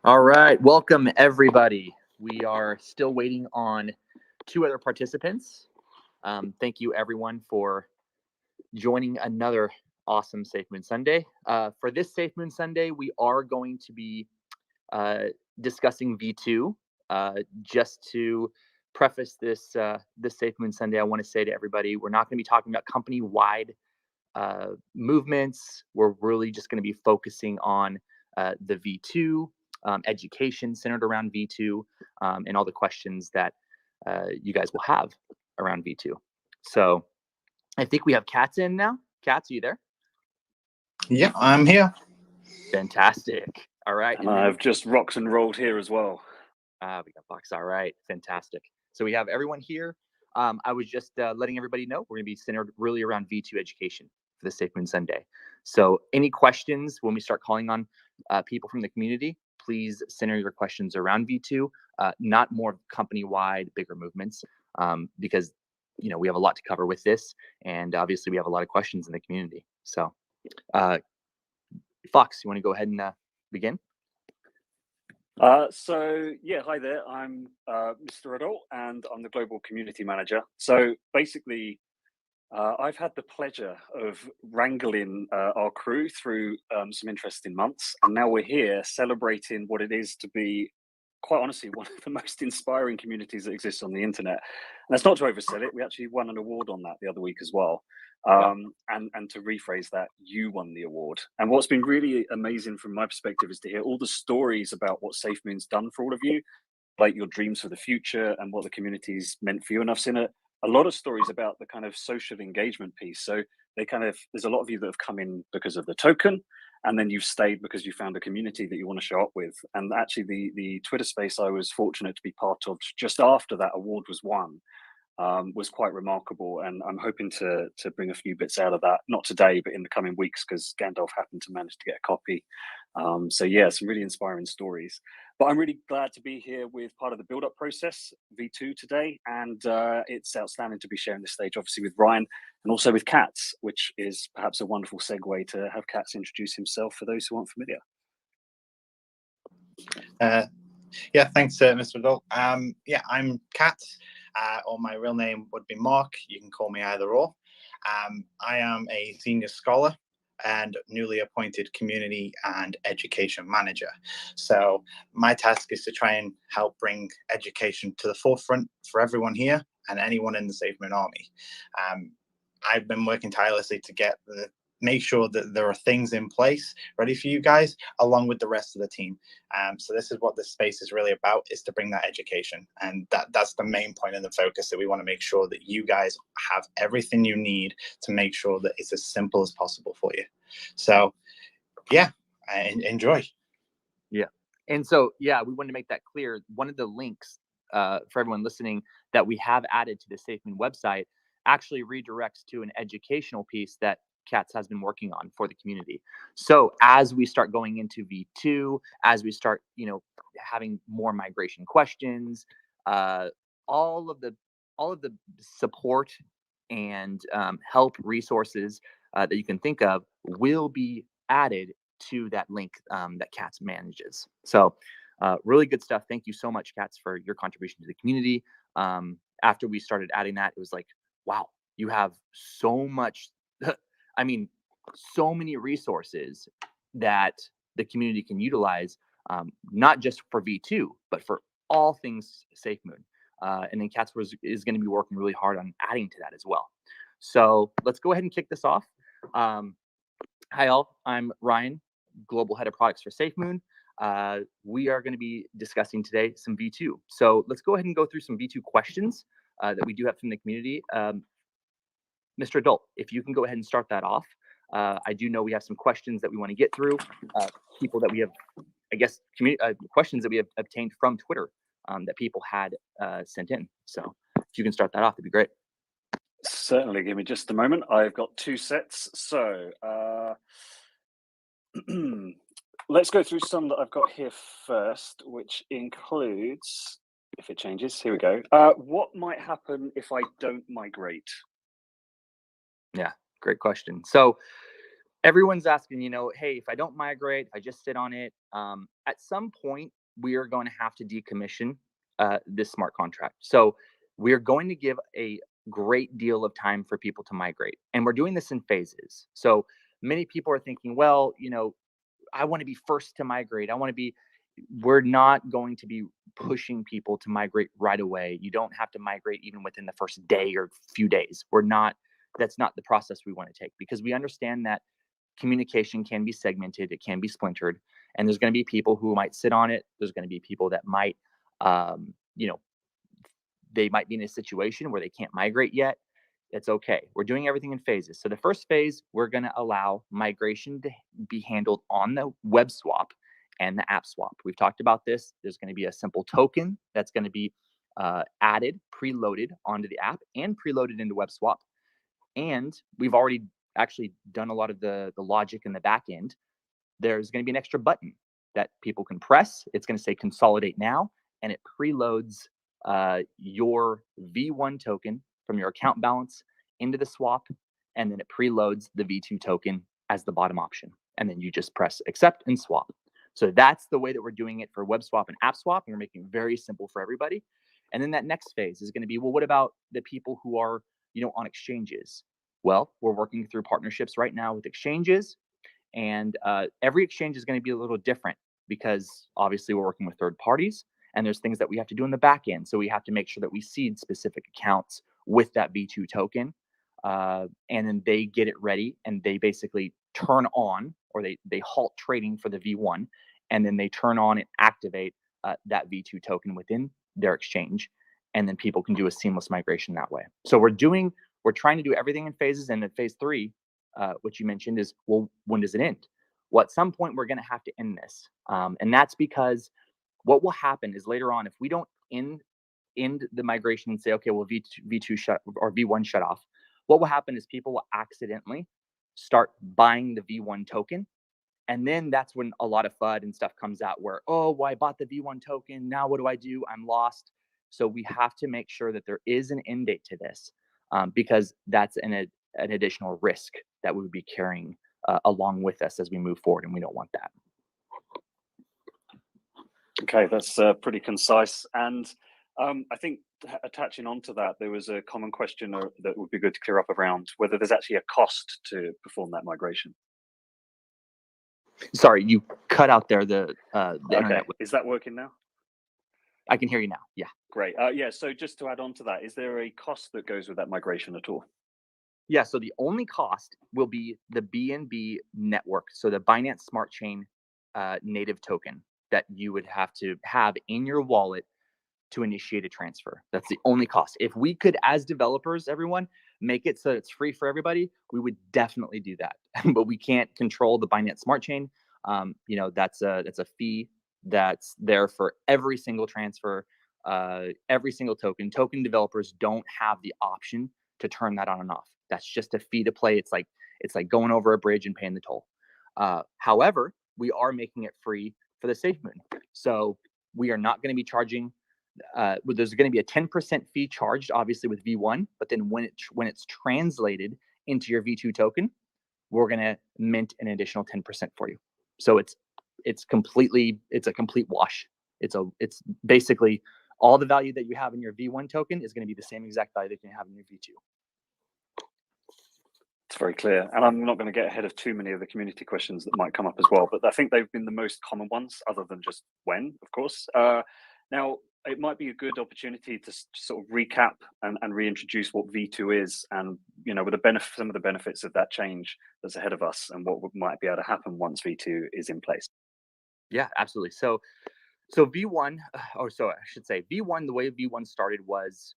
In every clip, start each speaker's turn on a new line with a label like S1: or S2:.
S1: All right, welcome everybody. We are still waiting on 2 other participants. Thank you everyone for joining another awesome Safemoon Sunday. For this Safemoon Sunday, we are going to be discussing V2. Just to preface this this Safemoon Sunday, I want to say to everybody, we're not going to be talking about company-wide movements. We're really just going to be focusing on the V2. Education centered around V2 and all the questions that you guys will have around V2. So I think we have Cats in now. Cats, are you there?
S2: Yeah, I'm here.
S1: Fantastic. All right.
S3: And I've just rocked and rolled here as well.
S1: We got Fox. All right. Fantastic. So we have everyone here. I was just letting everybody know we're going to be centered really around V2 education for the Safemoon Sunday. So any questions when we start calling on people from the community, please center your questions around V2, not more company-wide, bigger movements, because we have a lot to cover with this, and obviously we have a lot of questions in the community. So, Fox, you want to go ahead and begin?
S3: So yeah, hi there. I'm Mr. Adult, and I'm the Global Community Manager. So basically, I've had the pleasure of wrangling our crew through some interesting months, and now we're here celebrating what it is to be, quite honestly, one of the most inspiring communities that exists on the internet. And that's not to oversell it. We actually won an award on that the other week as well. And to rephrase that, you won the award. And what's been really amazing from my perspective is to hear all the stories about what Safemoon's done for all of you, like your dreams for the future and what the community's meant for you. And I've seen a lot of stories about the kind of social engagement piece. So there's a lot of you that have come in because of the token, and then you've stayed because you found a community that you want to show up with. And actually the Twitter space I was fortunate to be part of just after that award was won was quite remarkable. And I'm hoping to bring a few bits out of that, not today, but in the coming weeks, because Gandalf happened to manage to get a copy. So yeah, some really inspiring stories. But I'm really glad to be here with part of the build-up process, V2 today. And it's outstanding to be sharing the stage, obviously, with Ryan and also with Cats, which is perhaps a wonderful segue to have Cats introduce himself for those who aren't familiar.
S2: Yeah, thanks, Mr. Adult. Yeah, I'm Cats, or my real name would be Mark. You can call me either or. I am a senior scholar and newly appointed community and education manager. So my task is to try and help bring education to the forefront for everyone here and anyone in the Safemoon army. I've been working tirelessly to make sure that there are things in place ready for you guys, along with the rest of the team. So this is what this space is really about, is to bring that education. And that's the main point and the focus, that we want to make sure that you guys have everything you need to make sure that it's as simple as possible for you. So yeah, enjoy.
S1: Yeah. And so, yeah, we wanted to make that clear. One of the links for everyone listening that we have added to the Safemoon website actually redirects to an educational piece that Cats has been working on for the community. So as we start going into V2, as we start, having more migration questions, all of the support and help resources that you can think of will be added to that link that Cats manages. So really good stuff. Thank you so much, Cats, for your contribution to the community. After we started adding that, it was like, wow, you have so much. I mean, so many resources that the community can utilize, not just for V2, but for all things Safemoon. And then CatsRus is going to be working really hard on adding to that as well. So let's go ahead and kick this off. Hi all, I'm Ryan, Global Head of Products for Safemoon. We are going to be discussing today some V2. So let's go ahead and go through some V2 questions that we do have from the community. Mr. Adult, if you can go ahead and start that off. I do know we have some questions that we want to get through. People that we have, I guess, questions that we have obtained from Twitter that people had sent in. So if you can start that off, that'd be great.
S3: Certainly. Give me just a moment. I've got 2 sets. So let's go through some that I've got here first, which includes, if it changes, here we go. What might happen if I don't migrate?
S1: Yeah, great question. So everyone's asking, hey, if I don't migrate, if I just sit on it, at some point we are going to have to decommission this smart contract. So we are going to give a great deal of time for people to migrate, and we're doing this in phases. So many people are thinking, well, I want to be first to migrate. We're not going to be pushing people to migrate right away. You don't have to migrate even within the first day or few days. That's not the process we want to take, because we understand that communication can be segmented, it can be splintered, and there's going to be people who might sit on it. There's going to be people that might, they might be in a situation where they can't migrate yet. It's okay. We're doing everything in phases. So the first phase, we're going to allow migration to be handled on the web swap and the app swap. We've talked about this. There's going to be a simple token that's going to be added, preloaded onto the app and preloaded into web swap. And we've already actually done a lot of the logic in the back end. There's going to be an extra button that people can press. It's going to say consolidate now, and it preloads your V1 token from your account balance into the swap, and then it preloads the V2 token as the bottom option. And then you just press accept and swap. So that's the way that we're doing it for web swap and app swap, and we're making it very simple for everybody. And then that next phase is going to be, well, what about the people who are, on exchanges? Well, we're working through partnerships right now with exchanges, and every exchange is going to be a little different, because obviously we're working with third parties, and there's things that we have to do in the back end. So we have to make sure that we seed specific accounts with that V2 token, and then they get it ready, and they basically turn on, or they halt trading for the V1, and then they turn on and activate that V2 token within their exchange, and then people can do a seamless migration that way. So we're trying to do everything in phases, and in phase 3, what you mentioned is, well, when does it end? Well, at some point we're going to have to end this, and that's because what will happen is later on, if we don't end the migration and say, okay, well, V2 shut or V1 shut off, what will happen is people will accidentally start buying the V1 token. And then that's when a lot of FUD and stuff comes out where, oh, well, I bought the V1 token. Now what do? I'm lost. So we have to make sure that there is an end date to this, because that's an additional risk that we would be carrying along with us as we move forward, and we don't want that.
S3: Okay, that's pretty concise. And I think attaching onto that, there was a common question that would be good to clear up around whether there's actually a cost to perform that migration.
S1: Sorry, you cut out there. The internet.
S3: Is that working now?
S1: I can hear you now. Yeah.
S3: Great. Yeah. So just to add on to that, is there a cost that goes with that migration at all?
S1: Yeah. So the only cost will be the BNB network. So the Binance Smart Chain native token that you would have to have in your wallet to initiate a transfer. That's the only cost. If we could, as developers, everyone, make it so it's free for everybody, we would definitely do that. But we can't control the Binance Smart Chain. That's a fee that's there for every single transfer, every single token. Token developers don't have the option to turn that on and off. That's just a fee to play. It's like going over a bridge and paying the toll. However, we are making it free for the Safemoon. So we are not going to be charging. There's going to be a 10% fee charged, obviously, with V1, but then when it's translated into your V2 token, we're going to mint an additional 10% for you. So it's a complete wash. It's basically all the value that you have in your V1 token is going to be the same exact value that you have in your V2.
S3: It's very clear. And I'm not going to get ahead of too many of the community questions that might come up as well, but I think they've been the most common ones, other than just when, of course. Now, it might be a good opportunity to sort of recap and reintroduce what V2 is, and with some of the benefits of that change that's ahead of us, and what might be able to happen once V2 is in place.
S1: Yeah, absolutely. So V1, or so I should say, V1. The way V1 started was,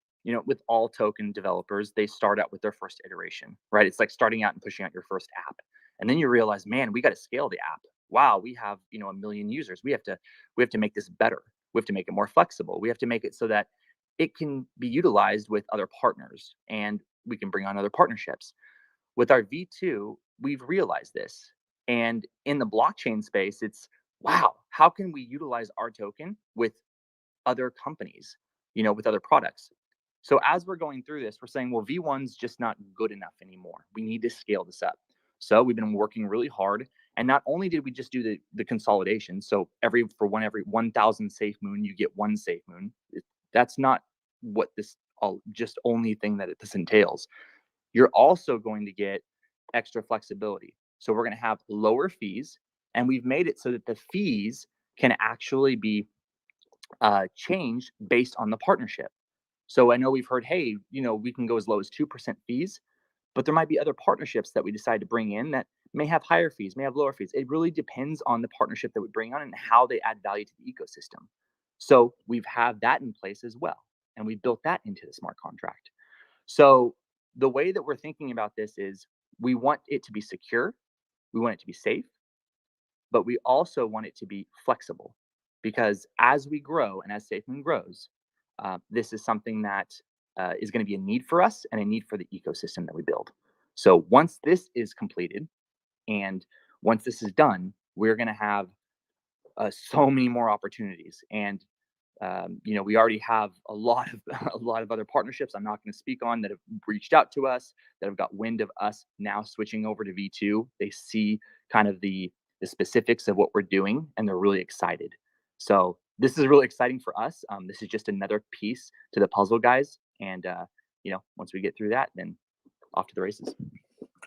S1: with all token developers, they start out with their first iteration, right? It's like starting out and pushing out your first app, and then you realize, man, we got to scale the app. Wow, we have 1 million users. We have to make this better. We have to make it more flexible. We have to make it so that it can be utilized with other partners, and we can bring on other partnerships. With our V2, we've realized this. And in the blockchain space, it's, wow, how can we utilize our token with other companies, with other products? So as we're going through this, we're saying, well, V1's just not good enough anymore. We need to scale this up. So we've been working really hard. And not only did we just do the consolidation, so every 1,000 Safemoon, you get one Safemoon. That's not what this just only thing that this entails. You're also going to get extra flexibility. So we're going to have lower fees, and we've made it so that the fees can actually be changed based on the partnership. So I know we've heard, hey, we can go as low as 2% fees, but there might be other partnerships that we decide to bring in that may have higher fees, may have lower fees. It really depends on the partnership that we bring on and how they add value to the ecosystem. So we've had that in place as well, and we built that into the smart contract. So the way that we're thinking about this is we want it to be secure, we want it to be safe, but we also want it to be flexible, because as we grow and as Safemoon grows, this is something that is going to be a need for us and a need for the ecosystem that we build. So once this is completed and once this is done, we're going to have so many more opportunities. And we already have a lot of other partnerships I'm not going to speak on that have reached out to us, that have got wind of us now switching over to V2. They see kind of the specifics of what we're doing, and they're really excited. So this is really exciting for us. This is just another piece to the puzzle, guys. And once we get through that, then off to the races.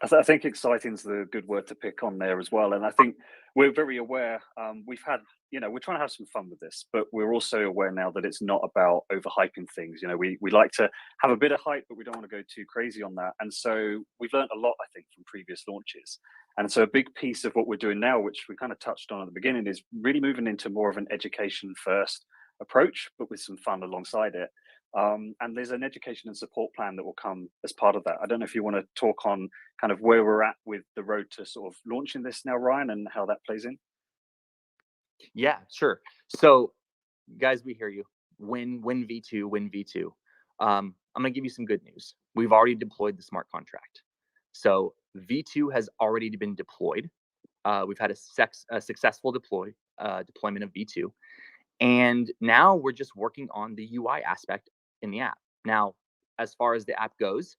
S3: I think exciting is the good word to pick on there as well. And I think we're very aware. We've had, we're trying to have some fun with this, but we're also aware now that it's not about overhyping things. We like to have a bit of hype, but we don't want to go too crazy on that. And so we've learned a lot, I think, from previous launches. And so a big piece of what we're doing now, which we kind of touched on at the beginning, is really moving into more of an education first approach, but with some fun alongside it. And there's an education and support plan that will come as part of that. I don't know if you want to talk on kind of where we're at with the road to sort of launching this now, Ryan, and how that plays in.
S1: Yeah, sure. So guys, we hear you. Win V2, win V2. I'm going to give you some good news. We've already deployed the smart contract. So V2 has already been deployed. We've had a successful deployment of V2. And now we're just working on the UI aspect in the app. Now, as far as the app goes,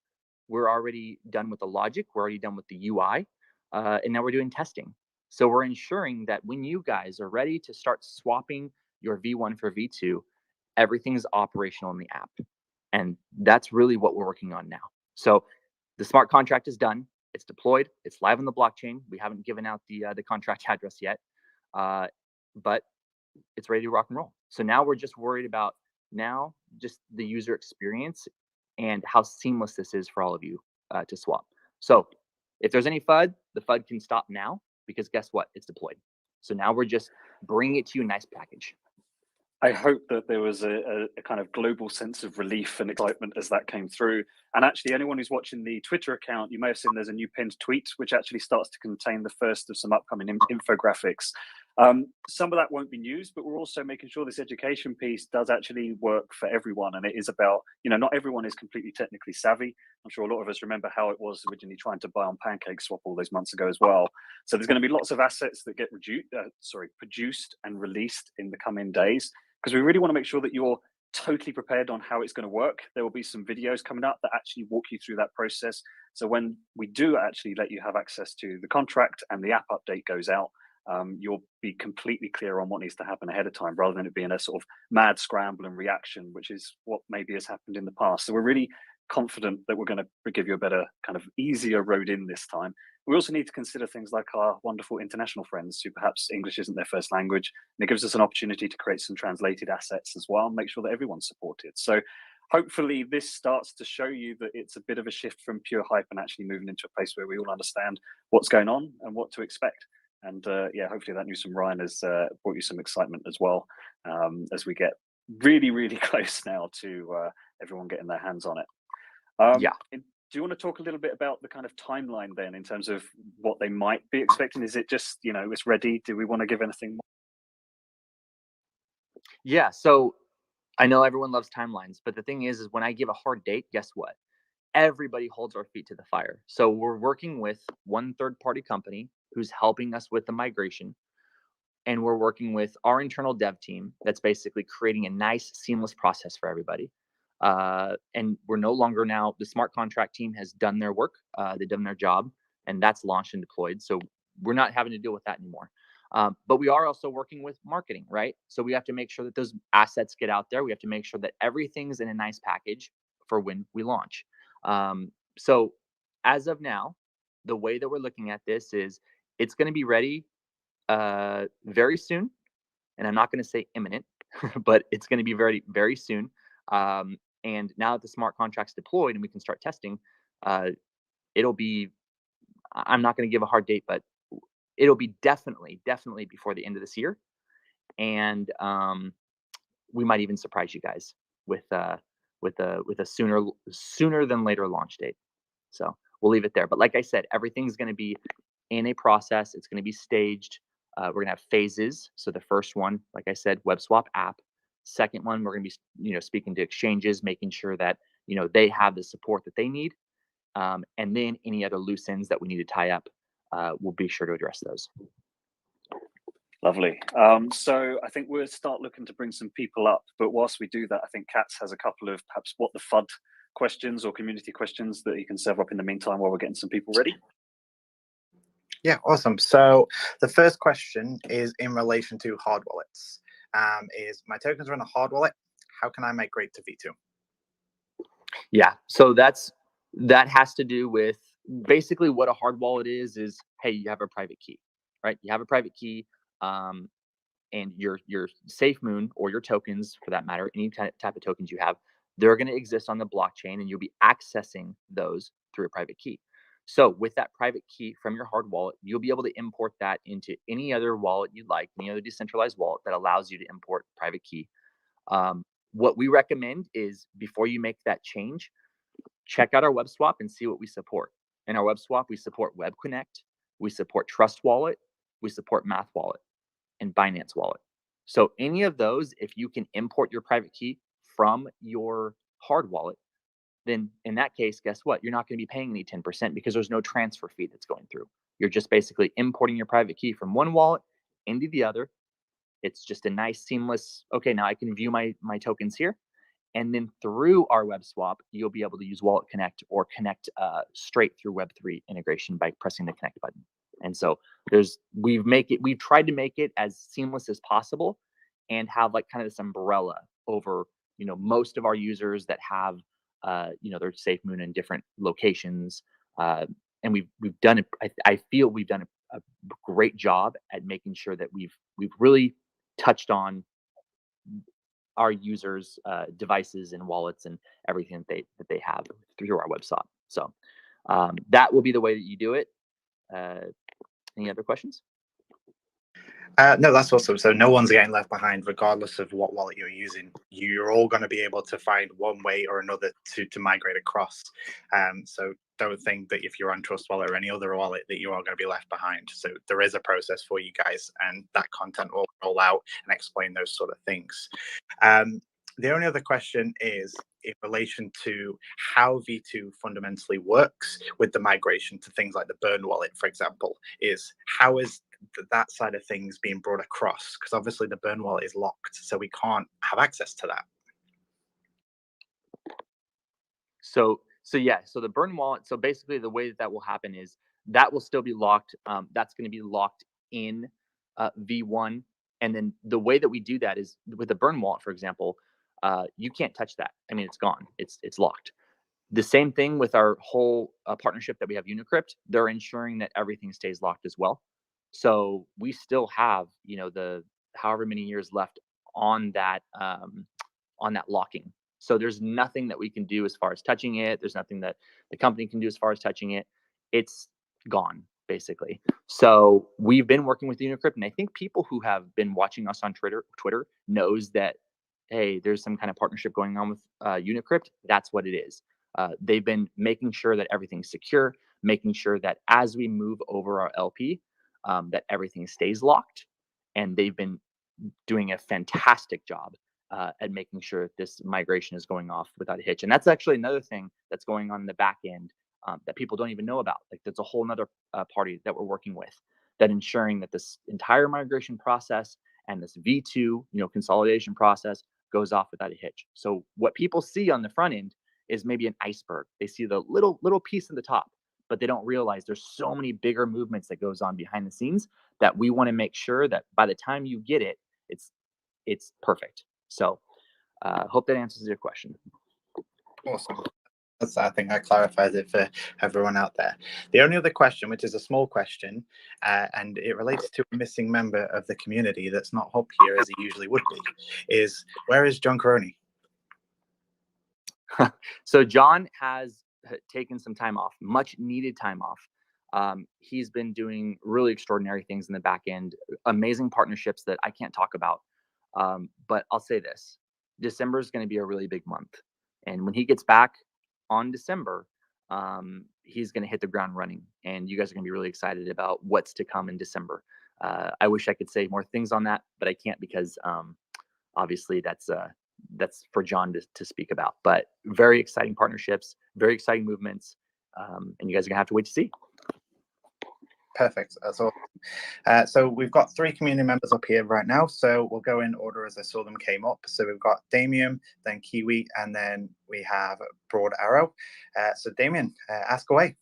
S1: we're already done with the logic. We're already done with the UI. And now we're doing testing. So we're ensuring that when you guys are ready to start swapping your V1 for V2, everything's operational in the app. And that's really what we're working on now. So the smart contract is done. It's deployed. It's live on the blockchain. We haven't given out the contract address yet, but it's ready to rock and roll. So now we're just worried about just the user experience and how seamless this is for all of you to swap. So if there's any FUD, the FUD can stop now, because guess what? It's deployed. So now we're just bringing it to you, nice package.
S3: I hope that there was a kind of global sense of relief and excitement as that came through. And actually, anyone who's watching the Twitter account, you may have seen there's a new pinned tweet, which actually starts to contain the first of some upcoming infographics. Some of that won't be news, but we're also making sure this education piece does actually work for everyone. And it is about, not everyone is completely technically savvy. I'm sure a lot of us remember how it was originally trying to buy on PancakeSwap all those months ago as well. So there's going to be lots of assets that get produced and released in the coming days, because we really want to make sure that you're totally prepared on how it's going to work. There will be some videos coming up that actually walk you through that process. So when we do actually let you have access to the contract and the app update goes out, you'll be completely clear on what needs to happen ahead of time, rather than it being a sort of mad scramble and reaction, which is what maybe has happened in the past. So we're really confident that we're going to give you a better, kind of easier road in this time. We also need to consider things like our wonderful international friends who perhaps English isn't their first language. And it gives us an opportunity to create some translated assets as well, and make sure that everyone's supported. So hopefully this starts to show you that it's a bit of a shift from pure hype and actually moving into a place where we all understand what's going on and what to expect. And hopefully that news from Ryan has brought you some excitement as well, as we get really, really close now to everyone getting their hands on it. Do you want to talk a little bit about the kind of timeline then, in terms of what they might be expecting? Is it just, it's ready? Do we want to give anything more?
S1: Yeah, so I know everyone loves timelines, but the thing is when I give a hard date, guess what? Everybody holds our feet to the fire. So we're working with one third-party company who's helping us with the migration. And we're working with our internal dev team that's basically creating a nice, seamless process for everybody. And we're no longer now, the smart contract team has done their work. They've done their job. and that's launched and deployed. So we're not having to deal with that anymore. But we are also working with marketing, right? So we have to make sure that those assets get out there. We have to make sure that everything's in a nice package for when we launch. So as of now, the way that we're looking at this is it's going to be ready very soon. And I'm not going to say imminent, but it's going to be very, very soon. And now that the smart contract's deployed and we can start testing, it'll be, I'm not going to give a hard date, but it'll be definitely before the end of this year. And we might even surprise you guys with a sooner than later launch date. So we'll leave it there. But like I said, everything's going to be in a process. It's going to be staged. We're going to have phases. So the first one, like I said, WebSwap app. Second one, we're going to be, speaking to exchanges, making sure that, they have the support that they need. And then any other loose ends that we need to tie up, we'll be sure to address those.
S3: Lovely. So I think we'll start looking to bring some people up. But whilst we do that, I think Katz has a couple of perhaps what the FUD questions or community questions that he can serve up in the meantime while we're getting some people ready.
S2: Yeah, awesome. So the first question is in relation to hard wallets. Is my tokens run a hard wallet? How can I migrate to V2?
S1: Yeah, so that has to do with basically what a hard wallet is, hey, you have a private key, right? You have a private key, and your Safemoon or your tokens, for that matter, any type of tokens you have, they're going to exist on the blockchain, and you'll be accessing those through a private key. So with that private key from your hard wallet, you'll be able to import that into any other wallet you'd like, any other decentralized wallet that allows you to import private key. What we recommend is before you make that change, check out our WebSwap and see what we support. In our WebSwap, we support Web Connect, we support Trust Wallet, we support Math Wallet, and Binance Wallet. So any of those, if you can import your private key from your hard wallet, then in that case, guess what? You're not going to be paying any 10% because there's no transfer fee that's going through. You're just basically importing your private key from one wallet into the other. It's just a nice seamless, okay, now I can view my tokens here. And then through our WebSwap, you'll be able to use Wallet Connect or connect straight through Web3 integration by pressing the connect button. And so we've tried to make it as seamless as possible and have like kind of this umbrella over, most of our users that have, their Safemoon in different locations. And we've done it. I feel we've done a great job at making sure that we've really touched on our users' devices and wallets and everything that they have through our WebSwap. So that will be the way that you do it. Any other questions?
S2: No, that's awesome. So no one's getting left behind, regardless of what wallet you're using. You're all going to be able to find one way or another to migrate across. So don't think that if you're on Trust Wallet or any other wallet that you are going to be left behind. So there is a process for you guys, and that content will roll out and explain those sort of things. The only other question is in relation to how V2 fundamentally works with the migration to things like the Burn wallet, for example, is how is that side of things being brought across? Because obviously the Burn wallet is locked, so we can't have access to that.
S1: So the Burn wallet, so basically the way that will happen is that will still be locked. That's going to be locked in V1. And then the way that we do that is with the Burn wallet, for example, you can't touch that. I mean, it's gone. It's locked. The same thing with our whole partnership that we have, Unicrypt. They're ensuring that everything stays locked as well. So we still have, the however many years left on that locking. So there's nothing that we can do as far as touching it. There's nothing that the company can do as far as touching it. It's gone, basically. So we've been working with Unicrypt, and I think people who have been watching us on Twitter knows that, hey, there's some kind of partnership going on with Unicrypt. That's what it is. They've been making sure that everything's secure, making sure that as we move over our LP, that everything stays locked. And they've been doing a fantastic job at making sure that this migration is going off without a hitch. And that's actually another thing that's going on in the back end that people don't even know about. Like, that's a whole nother party that we're working with, that ensuring that this entire migration process and this V2, consolidation process goes off without a hitch. So what people see on the front end is maybe an iceberg. They see the little piece in the top, but they don't realize there's so many bigger movements that goes on behind the scenes that we want to make sure that by the time you get it, it's perfect. So hope that answers your question.
S2: Awesome. I think that clarifies it for everyone out there. The only other question, which is a small question, and it relates to a missing member of the community that's not up here as he usually would be, is where is John Crony?
S1: So John has taken some time off, much needed time off. He's been doing really extraordinary things in the back end, amazing partnerships that I can't talk about. But I'll say this, December is going to be a really big month. And when he gets back on December, he's going to hit the ground running, and you guys are going to be really excited about what's to come in December. I wish I could say more things on that, but I can't because obviously that's for John to speak about. But very exciting partnerships, very exciting movements, and you guys are going to have to wait to see.
S2: Perfect. That's all. So we've got 3 community members up here right now. So we'll go in order as I saw them came up. So we've got Damien, then Kiwi, and then we have Broad Arrow. So Damien, ask away.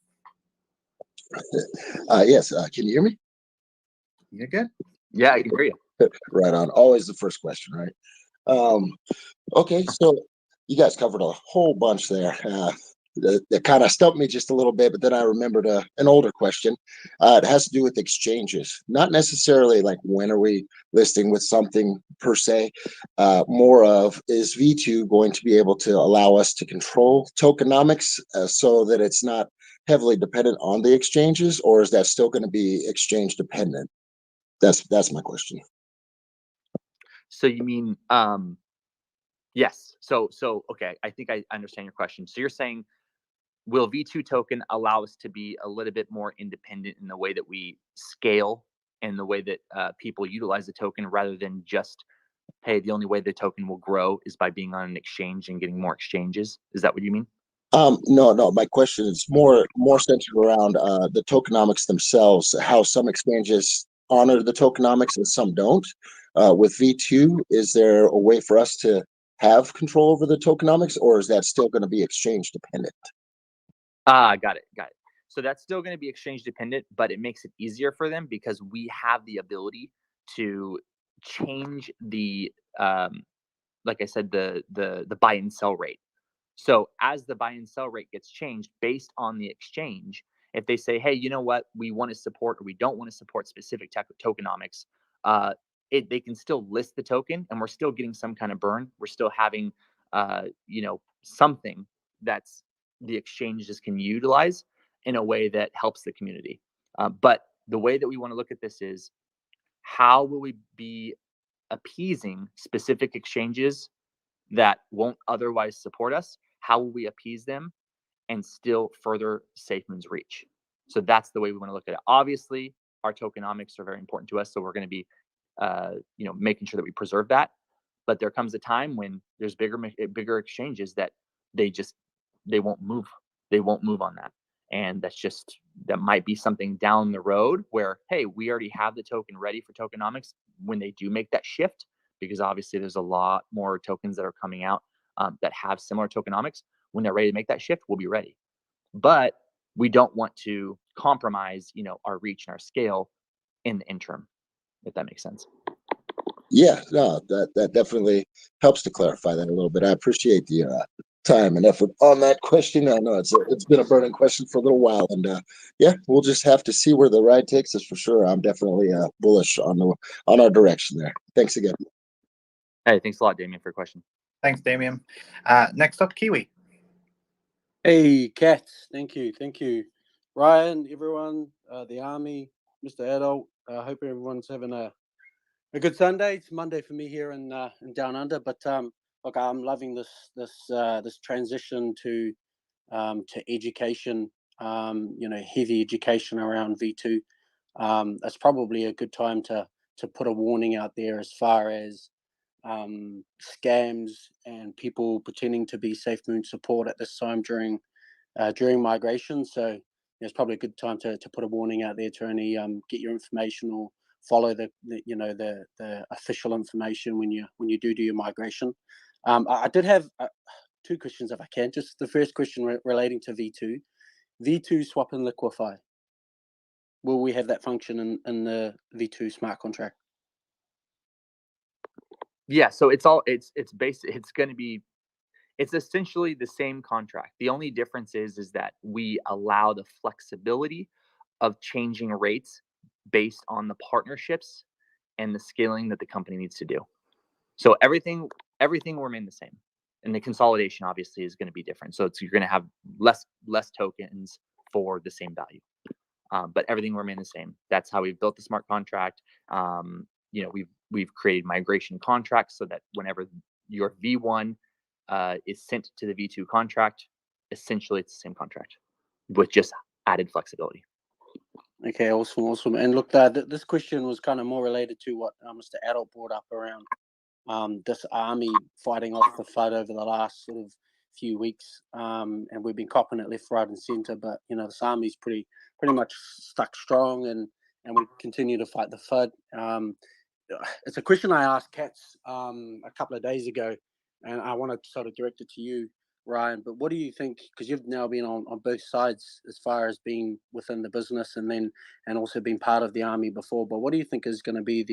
S4: Yes. Can you hear me?
S2: You're good.
S1: Yeah, I can hear you.
S4: Right on. Always the first question, right? Okay. So you guys covered a whole bunch there. That kind of stumped me just a little bit, but then I remembered an older question. It has to do with exchanges, not necessarily like when are we listing with something per se, more of is V2 going to be able to allow us to control tokenomics so that it's not heavily dependent on the exchanges, or is that still going to be exchange dependent? That's my question.
S1: So you mean, yes. So okay, I think I understand your question. So you're saying, will V2 token allow us to be a little bit more independent in the way that we scale and the way that people utilize the token, rather than just, hey, the only way the token will grow is by being on an exchange and getting more exchanges? Is that what you mean?
S4: No. My question is more centered around the tokenomics themselves. How some exchanges honor the tokenomics and some don't. With V2, is there a way for us to have control over the tokenomics, or is that still going to be exchange dependent?
S1: Got it. So that's still going to be exchange dependent, but it makes it easier for them because we have the ability to change the, like I said, the buy and sell rate. So as the buy and sell rate gets changed based on the exchange, if they say, hey, you know what, we want to support or we don't want to support specific tokenomics, they can still list the token, and we're still getting some kind of burn. We're still having, something that's the exchanges can utilize in a way that helps the community. But the way that we want to look at this is, how will we be appeasing specific exchanges that won't otherwise support us? How will we appease them and still further Safemoon's reach? So that's the way we want to look at it. Obviously, our tokenomics are very important to us, so we're going to be, making sure that we preserve that. But there comes a time when there's bigger exchanges that they won't move. They won't move on that. And that might be something down the road where, hey, we already have the token ready for tokenomics when they do make that shift, because obviously there's a lot more tokens that are coming out that have similar tokenomics. When they're ready to make that shift, we'll be ready. But we don't want to compromise, our reach and our scale in the interim, if that makes sense.
S4: Yeah, no, that definitely helps to clarify that a little bit. I appreciate the time and effort on that question. I know it's been a burning question for a little while, and yeah, we'll just have to see where the ride takes us for sure. I'm definitely bullish on our direction there. Thanks again.
S1: Hey, thanks a lot, Damien, for your question.
S2: Thanks, Damien. Next up, Kiwi.
S5: Hey, Cats. Thank you. Ryan, everyone, the army, Mr. Adult. I hope everyone's having a good Sunday. It's Monday for me here in Down Under, but look, I'm loving this transition to education. Heavy education around V2. That's probably a good time to put a warning out there as far as scams and people pretending to be Safemoon support at this time during migration. So it's probably a good time to put a warning out there to only get your information or follow the official information when you do your migration. I did have 2 questions if I can. Just the first question relating to V2 V2 swap and liquefy. Will we have that function in the V2 smart contract?
S1: Yeah, so it's going to be, it's essentially the same contract. The only difference is that we allow the flexibility of changing rates based on the partnerships and the scaling that the company needs to do. So everything will remain the same. And the consolidation obviously is going to be different. So you're going to have less tokens for the same value. But everything will remain the same. That's how we've built the smart contract. We've created migration contracts so that whenever your V1 is sent to the V2 contract, essentially it's the same contract with just added flexibility.
S5: Okay, awesome. And look, this question was kind of more related to what Mr. Adult brought up around this army fighting off the FUD over the last sort of few weeks, and we've been copping it left, right, and centre. But this army's pretty much stuck strong, and we continue to fight the FUD. It's a question I asked Cats a couple of days ago, and I want to sort of direct it to you, Ryan. But what do you think? Because you've now been on both sides as far as being within the business and also being part of the army before. But what do you think is going to be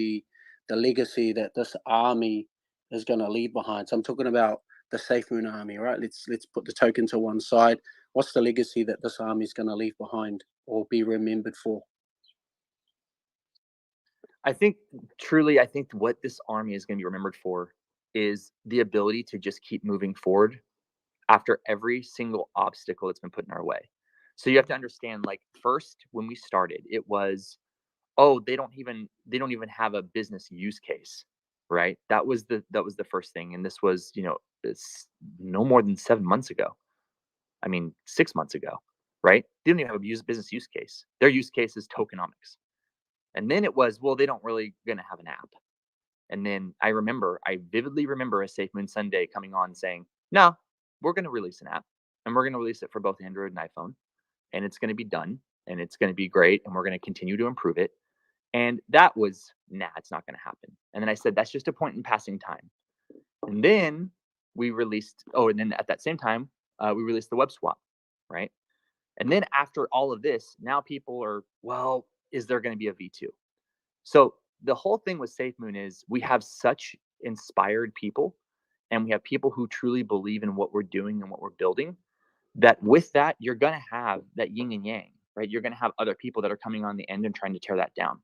S5: the legacy that this army is going to leave behind? So I'm talking about the Safemoon army, right? Let's put the token to one side. What's the legacy that this army is going to leave behind or be remembered for?
S1: I think what this army is going to be remembered for is the ability to just keep moving forward after every single obstacle that's been put in our way. So you have to understand, like, first when we started, it was, oh, they don't even have a business use case, right? That was the first thing. And this was, it's no more than 7 months ago. I mean, 6 months ago, right? They don't even have a business use case. Their use case is tokenomics. And then it was, well, they don't really going to have an app. And then I vividly remember a Safemoon Sunday coming on saying, no, we're going to release an app, and we're going to release it for both Android and iPhone. And it's going to be done, and it's going to be great, and we're going to continue to improve it. And that was, it's not going to happen. And then I said, that's just a point in passing time. And then we released, and then at that same time, we released the web swap, right? And then after all of this, now people are, well, is there going to be a V2? So the whole thing with Safemoon is we have such inspired people, and we have people who truly believe in what we're doing and what we're building, that with that, you're going to have that yin and yang, right? You're going to have other people that are coming on the end and trying to tear that down.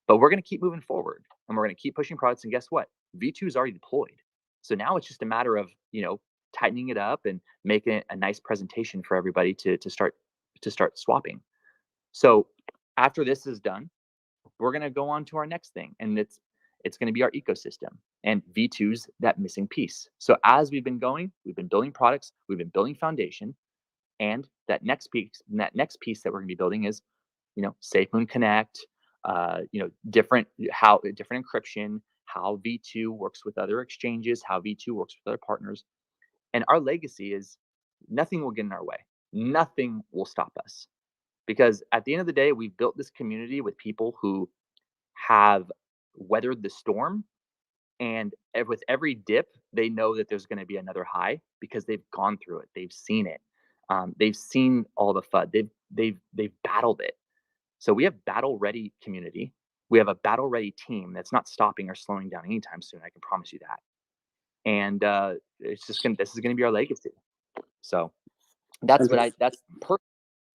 S1: But we're going to keep moving forward, and we're going to keep pushing products. And guess what? V2 is already deployed. So now it's just a matter of, tightening it up and making it a nice presentation for everybody to start swapping. So after this is done, we're going to go on to our next thing, and it's going to be our ecosystem, and V2's that missing piece. So as we've been going, we've been building products, we've been building foundation, and that next piece that we're going to be building is, Safemoon Connect, different encryption, how V2 works with other exchanges, how V2 works with other partners. And our legacy is nothing will get in our way. Nothing will stop us. Because at the end of the day, we've built this community with people who have weathered the storm. And with every dip, they know that there's going to be another high because they've gone through it. They've seen it. They've seen all the FUD. They've battled it. So we have battle-ready community. We have a battle-ready team that's not stopping or slowing down anytime soon. I can promise you that. And this is going to be our legacy. So that's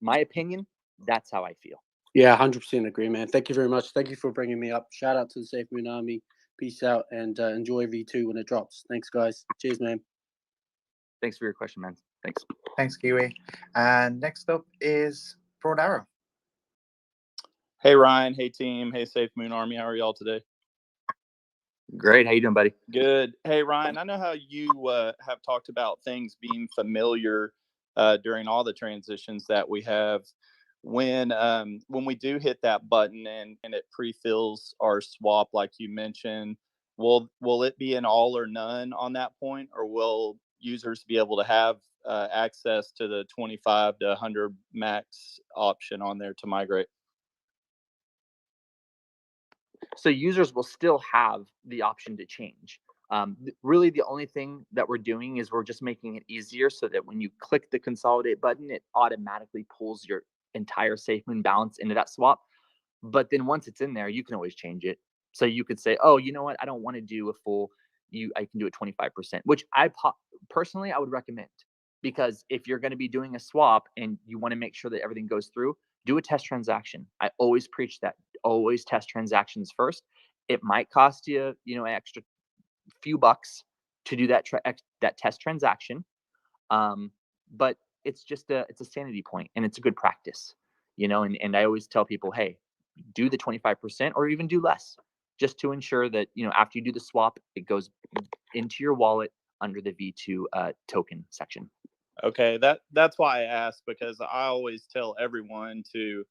S1: my opinion. That's how I feel.
S5: Yeah, 100% agree, man. Thank you very much. Thank you for bringing me up. Shout out to the Safemoon Army. Peace out, and enjoy V2 when it drops. Thanks, guys. Cheers, man.
S1: Thanks for your question, man. Thanks.
S2: Thanks, Kiwi. And next up is Broad Arrow.
S6: Hey, Ryan. Hey, team. Hey, Safemoon Army. How are y'all today?
S1: Great. How you doing, buddy?
S6: Good. Hey, Ryan, I know how you have talked about things being familiar during all the transitions that we have. When we do hit that button and it pre-fills our swap, like you mentioned, will it be an all or none on that point, or will users be able to have access to the 25 to 100 max option on there to migrate?
S1: So users will still have the option to change. Really, the only thing that we're doing is we're just making it easier so that when you click the consolidate button, it automatically pulls your entire Safemoon balance into that swap. But then once it's in there, you can always change it. So you could say, oh, you know what? I don't want to do a full, I can do it 25%, which personally, I would recommend, because if you're going to be doing a swap and you want to make sure that everything goes through, do a test transaction. I always preach that. Always test transactions first. It might cost you, an extra few bucks to do that test transaction, but it's just it's a sanity point, and it's a good practice, and I always tell people, hey, do the 25% or even do less, just to ensure that after you do the swap, it goes into your wallet under the V2 token section.
S6: Okay, that's why I asked, because I always tell everyone to,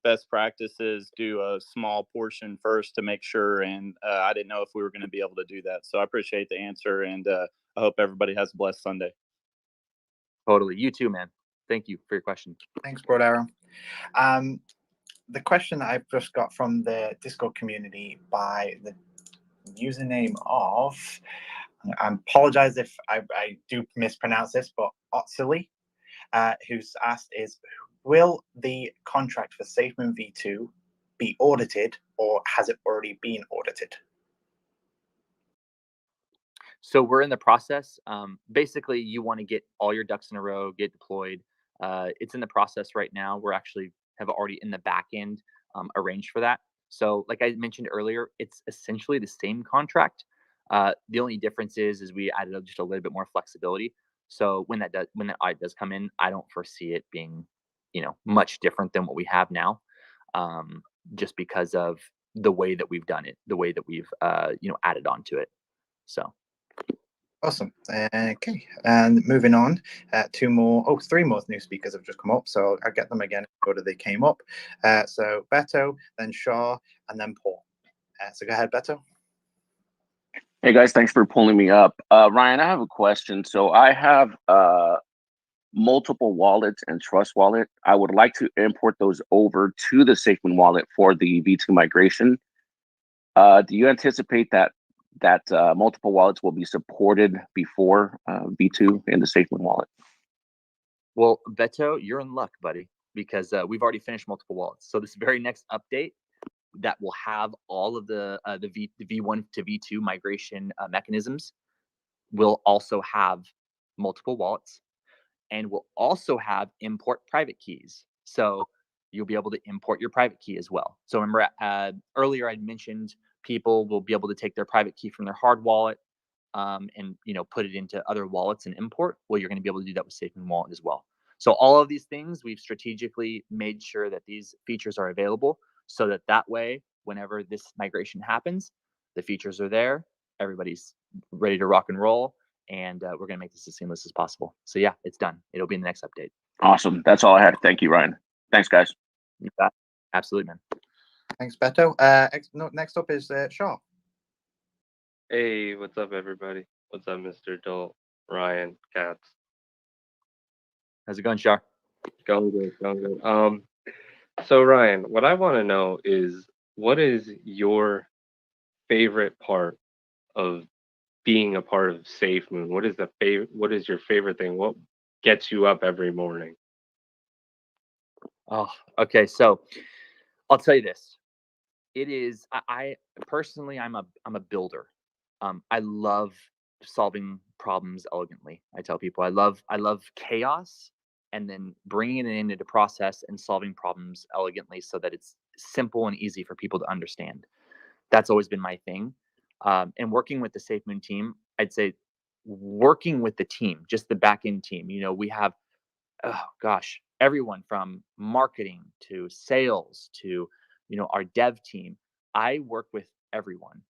S6: best practices, do a small portion first to make sure. And I didn't know if we were going to be able to do that. So I appreciate the answer, and I hope everybody has a blessed Sunday.
S1: Totally. You too, man. Thank you for your question.
S2: Thanks, Bro Darrow. The question that I've just got from the Discord community by the username of, I apologize if I do mispronounce this, but Otsili, who's asked is, will the contract for Safemoon V2 be audited, or has it already been audited?
S1: So we're in the process. Basically, you want to get all your ducks in a row, get deployed. It's in the process right now. We're actually have already in the back end arranged for that. So like I mentioned earlier, it's essentially the same contract. The only difference is we added just a little bit more flexibility. So when that audit does come in, I don't foresee it being, much different than what we have now, just because of the way that we've done it, the way that we've added on to it. So.
S2: Awesome. Okay, and moving on, three more new speakers have just come up, so I'll get them again in order they came up. So Beto, then Shaw, and then Paul. So go ahead, Beto.
S7: Hey guys, thanks for pulling me up. Ryan, I have a question. So I have multiple wallets and Trust Wallet. I would like to import those over to the Safemoon Wallet for the V2 migration. Do you anticipate that multiple wallets will be supported before V2 in the Safemoon Wallet?
S1: Well, Beto, you're in luck, buddy, because we've already finished multiple wallets. So this very next update that will have all of the V1 to V2 migration mechanisms will also have multiple wallets, and will also have import private keys. So you'll be able to import your private key as well. So remember, earlier I mentioned people will be able to take their private key from their hard wallet and put it into other wallets and import. Well, you're going to be able to do that with Safemoon Wallet as well. So all of these things, we've strategically made sure that these features are available, so that way, whenever this migration happens, the features are there, everybody's ready to rock and roll, and we're going to make this as seamless as possible. So yeah, it's done. It'll be in the next update.
S7: Awesome. That's all I had. Thank you, Ryan. Thanks, guys.
S1: You got it. Absolutely, man.
S2: Thanks, Beto. Next up is Shaw.
S8: Hey, what's up, everybody? What's up, Mr. Adult, Ryan, Cats?
S1: How's it going, Shar?
S8: Going good. So Ryan, what I want to know is, what is your favorite part of being a part of Safemoon? What is your favorite thing? What gets you up every morning?
S1: Oh, okay. So I'll tell you this. It is, I personally, I'm a builder. I love solving problems elegantly. I tell people I love chaos, and then bringing it into the process and solving problems elegantly so that it's simple and easy for people to understand. That's always been my thing. And working with the Safemoon team, I'd say working with the team, just the back end team, we have, everyone from marketing to sales to, our dev team. I work with everyone,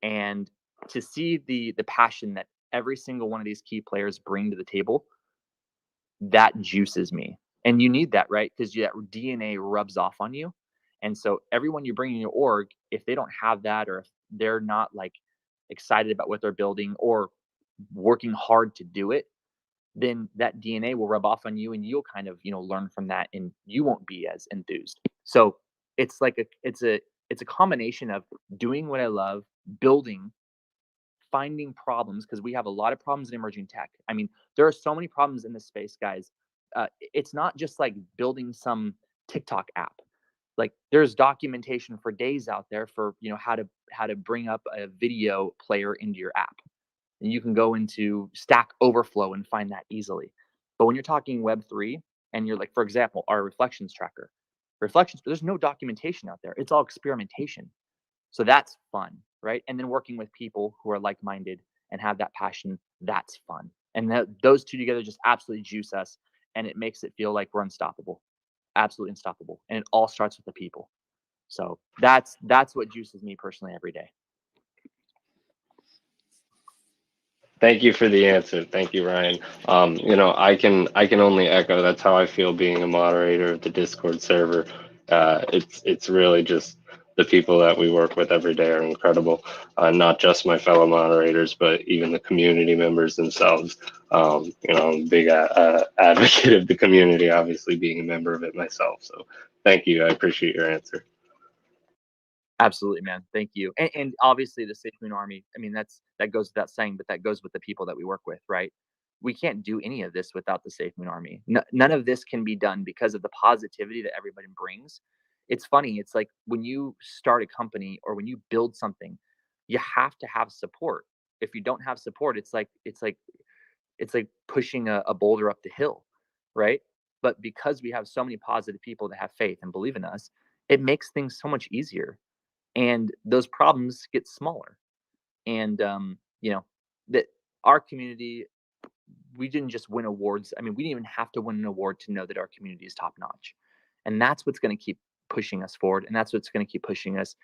S1: and to see the passion that every single one of these key players bring to the table, that juices me. And you need that, right? Because that DNA rubs off on you. And so everyone you bring in your org, if they don't have that, or if they're not like excited about what they're building or working hard to do it, then that DNA will rub off on you, and you'll kind of, learn from that, and you won't be as enthused. So it's like it's a combination of doing what I love, building finding problems, because we have a lot of problems in emerging tech. I mean, there are so many problems in this space, guys. It's not just like building some TikTok app. Like, there's documentation for days out there for, you know, how to bring up a video player into your app. And you can go into Stack Overflow and find that easily. But when you're talking Web3 and you're like, for example, our reflections tracker, there's no documentation out there. It's all experimentation. So that's fun, right? And then working with people who are like-minded and have that passion, that's fun. And those two together just absolutely juice us, and it makes it feel like we're unstoppable, absolutely unstoppable. And it all starts with the people. So that's what juices me personally every day.
S8: Thank you for the answer. Thank you, Ryan. You know, I can only echo. That's how I feel being a moderator of the Discord server. It's really just the people that we work with every day are incredible. Not just my fellow moderators, but even the community members themselves. You know, I'm a big advocate of the community, obviously being a member of it myself. So thank you. I appreciate your answer.
S1: Absolutely, man. Thank you. And obviously the Safemoon Army, I mean, that goes without saying, but that goes with the people that we work with, right? We can't do any of this without the Safemoon Army. None of this can be done because of the positivity that everybody brings. It's funny. It's like when you start a company or when you build something, you have to have support. If you don't have support, it's like pushing a boulder up the hill, right? But because we have so many positive people that have faith and believe in us, it makes things so much easier. And those problems get smaller. And you know, that our community, we didn't just win awards. I mean, we didn't even have to win an award to know that our community is top notch. And that's what's going to keep pushing us forward, and that's what's going to keep pushing us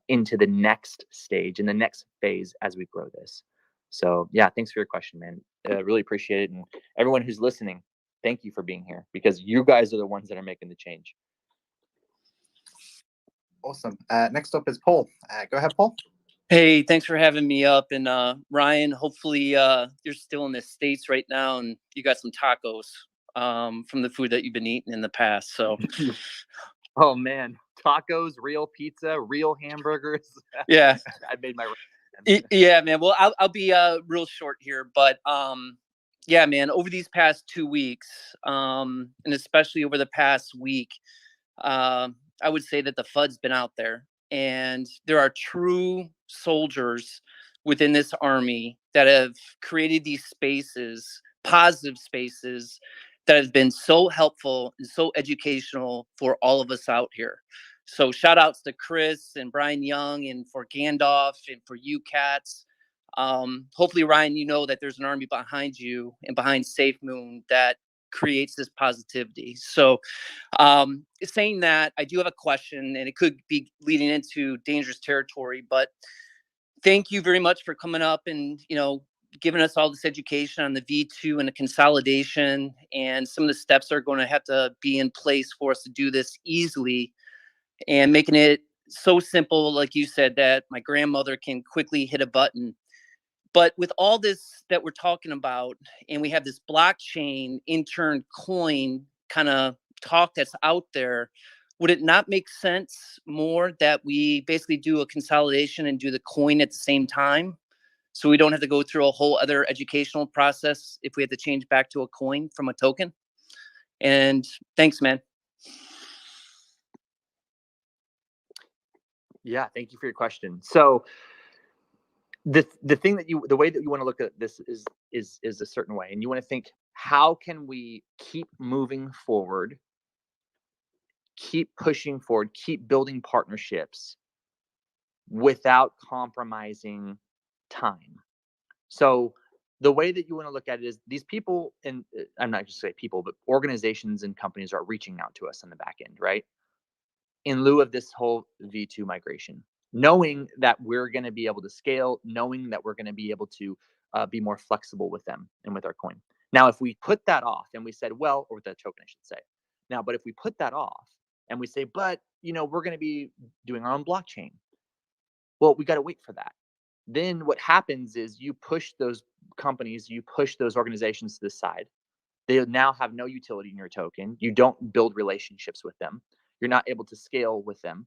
S1: into the next stage and the next phase as we grow this. So yeah, thanks for your question, man. Really appreciate it. And everyone who's listening, thank you for being here, because you guys are the ones that are making the change.
S2: Awesome. Next up is Paul. Go ahead, Paul.
S9: Hey, thanks for having me up. And Ryan, hopefully you're still in the States right now and you got some tacos from the food that you've been eating in the past. So,
S1: oh man, tacos, real pizza, real hamburgers.
S9: Yeah,
S1: I made my.
S9: Yeah, man. Well, I'll be real short here, but yeah, man. Over these past 2 weeks, and especially over the past week, I would say that the FUD's been out there, and there are true soldiers within this army that have created these spaces, positive spaces, that have been so helpful and so educational for all of us out here. So shout outs to Chris and Brian Young, and for Gandalf, and for you cats. Hopefully, Ryan, you know that there's an army behind you and behind Safemoon that creates this positivity. So saying that, I do have a question, and it could be leading into dangerous territory, but thank you very much for coming up and, you know, giving us all this education on the V2 and the consolidation, and some of the steps are going to have to be in place for us to do this easily, and making it so simple, like you said, that my grandmother can quickly hit a button. But with all this that we're talking about, and we have this blockchain intern coin kind of talk that's out there, would it not make sense more that we basically do a consolidation and do the coin at the same time, so we don't have to go through a whole other educational process if we have to change back to a coin from a token? And thanks, man.
S1: Yeah, thank you for your question. So the thing that the way that you want to look at this is a certain way, and you want to think, how can we keep moving forward, keep pushing forward, keep building partnerships without compromising time? So the way that you want to look at it is, these people, and I'm not just say people, but organizations and companies are reaching out to us on the back end, right? In lieu of this whole V2 migration, knowing that we're going to be able to scale, knowing that we're going to be able to be more flexible with them and with our coin. Now, if we put that off and we said, well, or with the token, I should say. Now, but if we put that off and we say, but, you know, we're going to be doing our own blockchain. Well, we got to wait for that. Then what happens is you push those companies, you push those organizations to the side. They now have no utility in your token. You don't build relationships with them. You're not able to scale with them.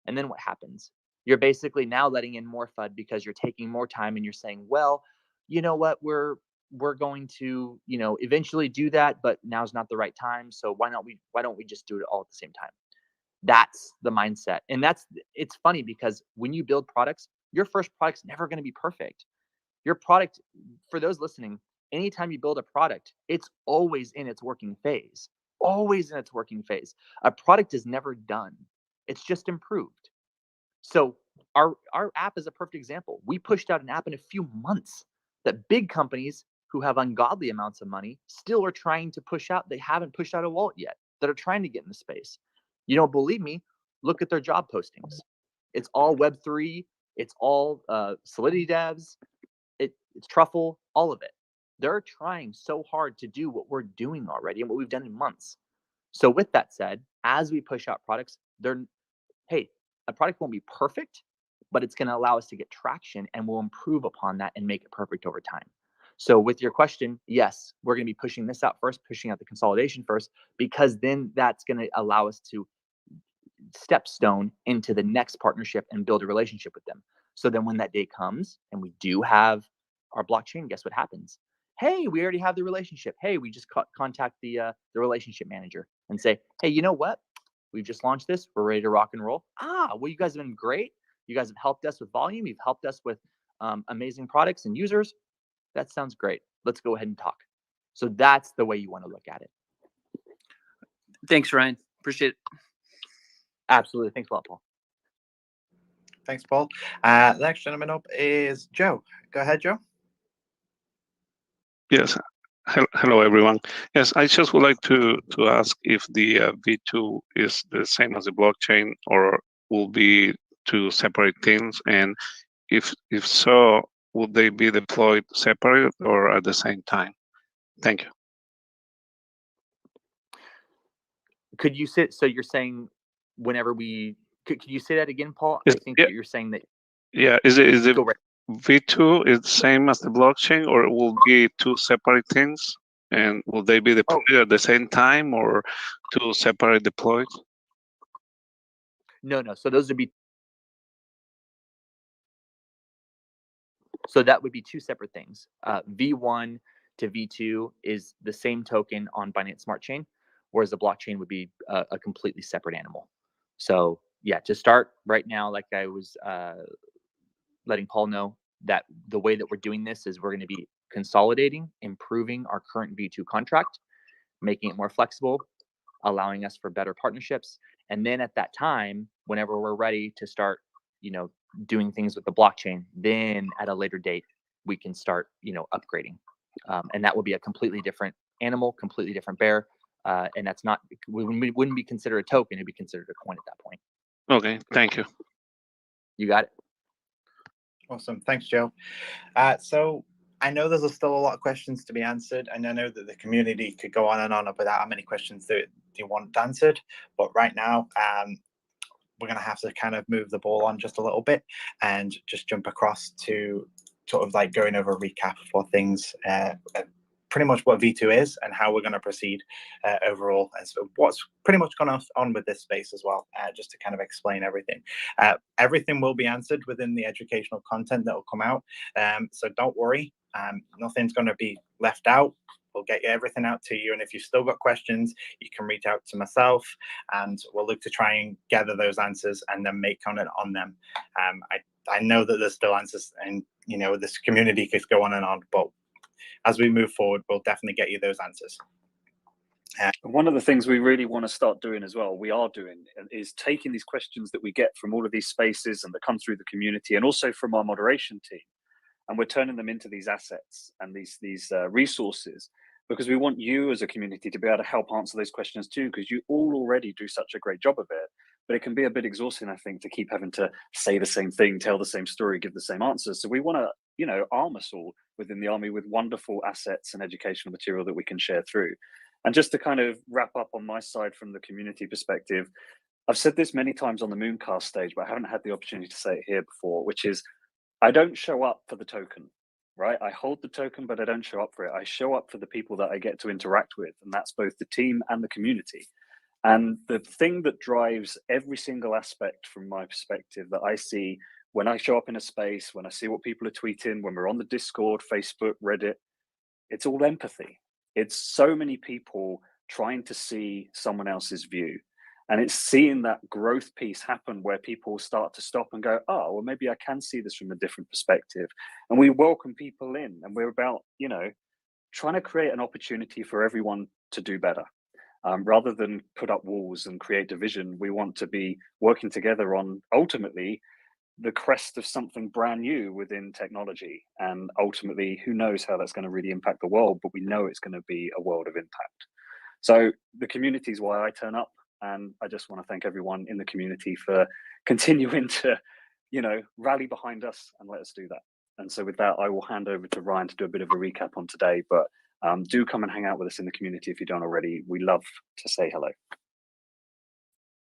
S1: And then what happens? You're basically now letting in more FUD because you're taking more time and you're saying, well, you know what, we're going to, eventually do that, but now's not the right time. So why don't we just do it all at the same time? That's the mindset. And it's funny because when you build products, your first product's never going to be perfect. Your product, for those listening, anytime you build a product, it's always in its working phase. Always in its working phase. A product is never done. It's just improved. So our app is a perfect example. We pushed out an app in a few months that big companies who have ungodly amounts of money still are trying to push out. They haven't pushed out a wallet yet that are trying to get in the space. You don't believe me? Look at their job postings. It's all Web3. It's all Solidity devs. It's Truffle, all of it. They're trying so hard to do what we're doing already and what we've done in months. So with that said, as we push out products, a product won't be perfect, but it's going to allow us to get traction and we'll improve upon that and make it perfect over time. So with your question, yes, we're going to be pushing this out first, pushing out the consolidation first, because then that's going to allow us to stepstone into the next partnership and build a relationship with them. So then when that day comes and we do have our blockchain, guess what happens? Hey, we already have the relationship. Hey, we just contact the relationship manager and say, hey, you know what? We've just launched this. We're ready to rock and roll. Well, you guys have been great. You guys have helped us with volume. You've helped us with amazing products and users. That sounds great. Let's go ahead and talk. So that's the way you want to look at it.
S9: Thanks, Ryan. Appreciate it.
S1: Absolutely. Thanks a lot, Paul.
S2: Thanks, Paul. The next gentleman up is Joe. Go ahead, Joe.
S10: Yes. Hello, everyone. Yes, I just would like to ask if the V2 is the same as the blockchain or will be two separate things, and if so, would they be deployed separate or at the same time? Thank you.
S1: Could you say, so you're saying whenever we, could you say that again, Paul?
S10: I
S1: think that you're saying that.
S10: Yeah, is it
S1: Go right.
S10: V2 is the same as the blockchain, or it will be two separate things? And will they be deployed at the same time or two separate deploys?
S1: No. So those would be. So that would be two separate things. V1 to V2 is the same token on Binance Smart Chain, whereas the blockchain would be a completely separate animal. So yeah, to start right now, like I was letting Paul know, that the way that we're doing this is we're going to be consolidating, improving our current V2 contract, making it more flexible, allowing us for better partnerships. And then at that time, whenever we're ready to start, doing things with the blockchain, then at a later date, we can start, upgrading. And that will be a completely different animal, completely different bear. And that's not, we wouldn't be considered a token, it'd be considered a coin at that point.
S10: Okay, thank you.
S1: You got it.
S2: Awesome. Thanks, Joe. So I know there's still a lot of questions to be answered, and I know that the community could go on and on about how many questions they want answered. But right now, we're going to have to kind of move the ball on just a little bit and just jump across to sort of like going over a recap of what things, pretty much what V2 is and how we're going to proceed overall. And so what's pretty much gone on with this space as well, just to kind of explain everything. Everything will be answered within the educational content that will come out. So don't worry, nothing's going to be left out. We'll get everything out to you. And if you've still got questions, you can reach out to myself and we'll look to try and gather those answers and then make content on them. I know that there's still answers and, this community could go on and on, but as we move forward, we'll definitely get you those answers.
S3: One of the things we really want to start doing as well, we are doing, is taking these questions that we get from all of these spaces and that come through the community and also from our moderation team. And we're turning them into these assets and these resources, because we want you as a community to be able to help answer those questions too, because you all already do such a great job of it. But it can be a bit exhausting, I think, to keep having to say the same thing, tell the same story, give the same answers. So we want to, arm us all within the army with wonderful assets and educational material that we can share through. And just to kind of wrap up on my side from the community perspective, I've said this many times on the Mooncast stage, but I haven't had the opportunity to say it here before, which is I don't show up for the token, right? I hold the token, but I don't show up for it. I show up for the people that I get to interact with, and that's both the team and the community. And the thing that drives every single aspect from my perspective that I see when I show up in a space, when I see what people are tweeting, when we're on the Discord, Facebook, Reddit, it's all empathy. It's so many people trying to see someone else's view. And it's seeing that growth piece happen where people start to stop and go, oh, well, maybe I can see this from a different perspective. And we welcome people in, and we're about, trying to create an opportunity for everyone to do better. Rather than put up walls and create division, we want to be working together on ultimately the crest of something brand new within technology. And ultimately, who knows how that's going to really impact the world, but we know it's going to be a world of impact. So the community is why I turn up. And I just want to thank everyone in the community for continuing to, rally behind us and let us do that. And so with that, I will hand over to Ryan to do a bit of a recap on today. But do come and hang out with us in the community if you don't already. We love to say hello.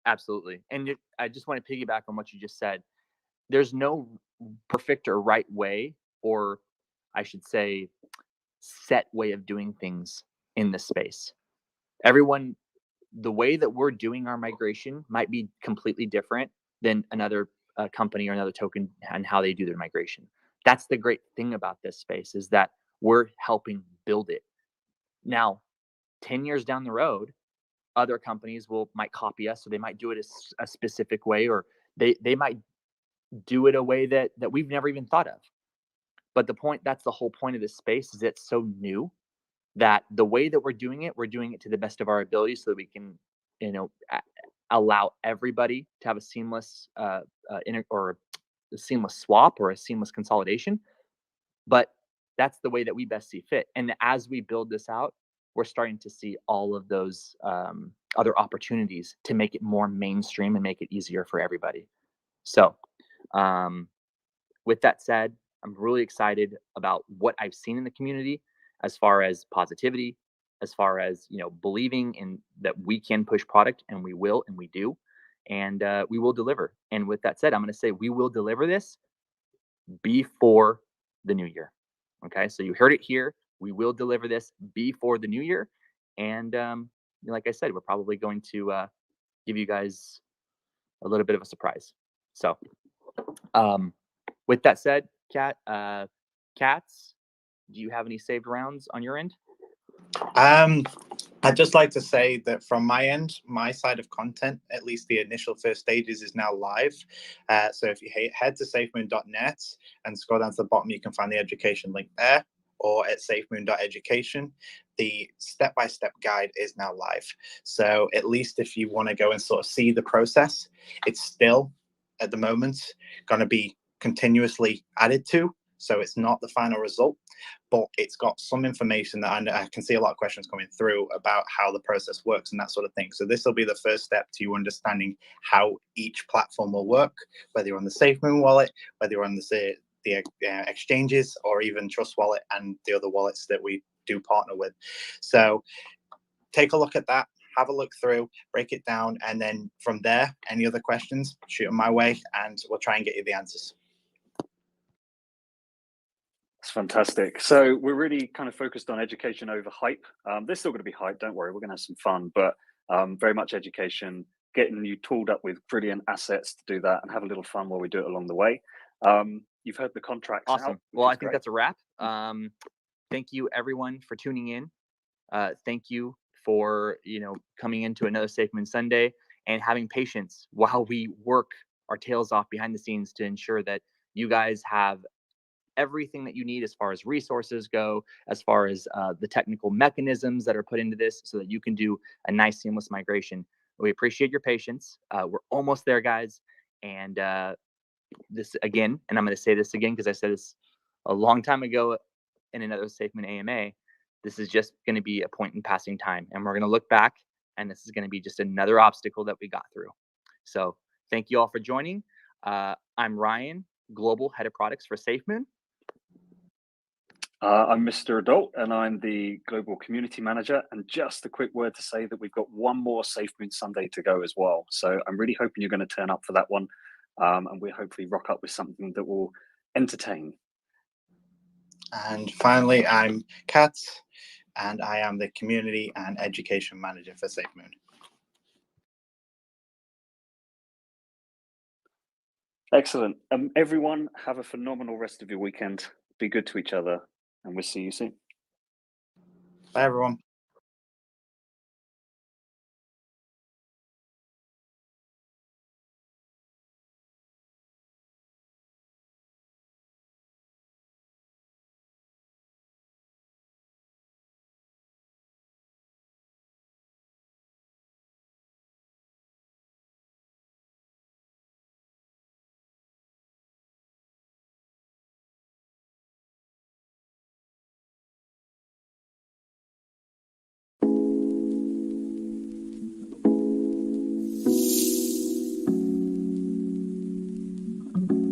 S1: Absolutely. And I just want to piggyback on what you just said. There's no perfect or right way, or I should say, set way of doing things in this space. Everyone, the way that we're doing our migration might be completely different than another company or another token and how they do their migration. That's the great thing about this space, is that we're helping build it. Now, 10 years down the road, other companies might copy us, or they might do it a specific way, or they might do it a way that we've never even thought of. But that's the whole point of this space, is it's so new that the way that we're doing it to the best of our ability, so that we can, allow everybody to have a seamless or a seamless swap or a seamless consolidation. But that's the way that we best see fit. And as we build this out, we're starting to see all of those other opportunities to make it more mainstream and make it easier for everybody. So with that said, I'm really excited about what I've seen in the community as far as positivity, as far as, believing in that we can push product, and we will, and we do, and we will deliver. And with that said, I'm going to say we will deliver this before the new year. Okay, so you heard it here. We will deliver this before the new year. And like I said, we're probably going to give you guys a little bit of a surprise. So with that said, Cats, do you have any saved rounds on your end?
S2: I'd just like to say that from my end, my side of content, at least the initial first stages, is now live. So if you head to safemoon.net and scroll down to the bottom, you can find the education link there, or at safemoon.education. The step-by-step guide is now live. So at least if you want to go and sort of see the process, it's still, at the moment, going to be continuously added to. So it's not the final result, but it's got some information that I can see a lot of questions coming through about how the process works and that sort of thing. So this will be the first step to you understanding how each platform will work, whether you're on the Safemoon wallet, whether you're on the exchanges, or even Trust Wallet and the other wallets that we do partner with. So take a look at that. Have a look through, break it down, and then from there, any other questions, shoot them my way, and we'll try and get you the answers.
S3: That's fantastic. So we're really kind of focused on education over hype. There's still going to be hype, don't worry, we're going to have some fun, but very much education, getting you tooled up with brilliant assets to do that and have a little fun while we do it along the way. You've heard the contracts.
S1: Awesome.
S3: Out,
S1: well, I think that's a wrap. Thank you everyone for tuning in. Thank you for coming into another Safemoon Sunday and having patience while we work our tails off behind the scenes to ensure that you guys have everything that you need as far as resources go, as far as the technical mechanisms that are put into this, so that you can do a nice seamless migration. We appreciate your patience. We're almost there, guys. And this again, and I'm going to say this again because I said this a long time ago in another Safemoon AMA, this is just going to be a point in passing time. And we're going to look back, and this is going to be just another obstacle that we got through. So thank you all for joining. I'm Ryan, Global Head of Products for Safemoon.
S3: I'm Mr. Adult, and I'm the Global Community Manager. And just a quick word to say that we've got one more Safemoon Sunday to go as well. So I'm really hoping you're going to turn up for that one. And we'll hopefully rock up with something that will entertain.
S2: And finally, I'm Kat, and I am the Community and Education Manager for Safemoon.
S3: Excellent. Everyone, have a phenomenal rest of your weekend. Be good to each other, and we'll see you soon.
S2: Bye, everyone.